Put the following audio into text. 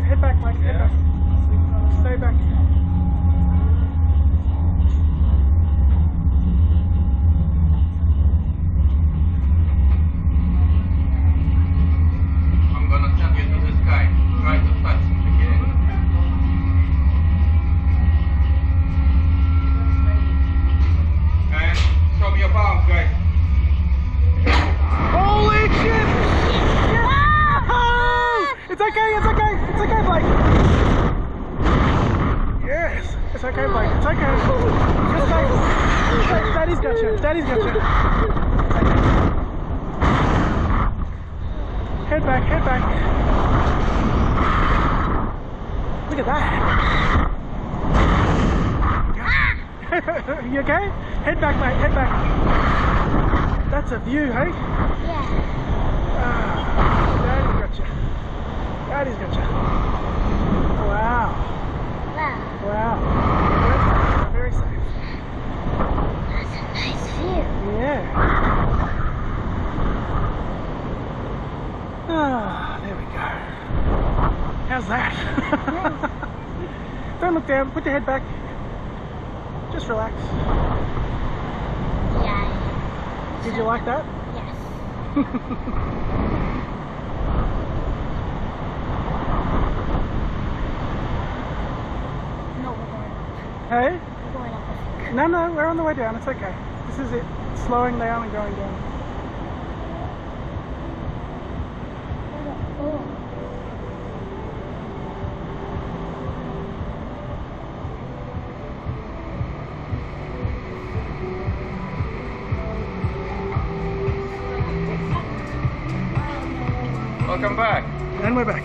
Head back, Mike. Head back. Stay back. I'm gonna jump you to the sky. Try to touch again. And show me your palms, guys. Holy shit! Yeah. It's okay, it's okay, it's okay, Blake. Yes, it's okay, Blake, it's okay. Just like, Daddy's got you, Daddy's got you. Head back, head back. Look at that. You okay? Head back, mate, head back. That's a view, hey? Yeah. Daddy's got you. Daddy's got you. Wow. Wow. Wow. Very safe. Very safe. That's a nice view. Yeah. Ah, there we go. How's that? Don't look down. Put your head back. Just relax. Yeah. Did you like that? Yes. No, we're going up. Hey? We're going up. No, no, we're on the way down. It's okay. This is it. Slowing down and going down. Oh. Welcome back. And we're back.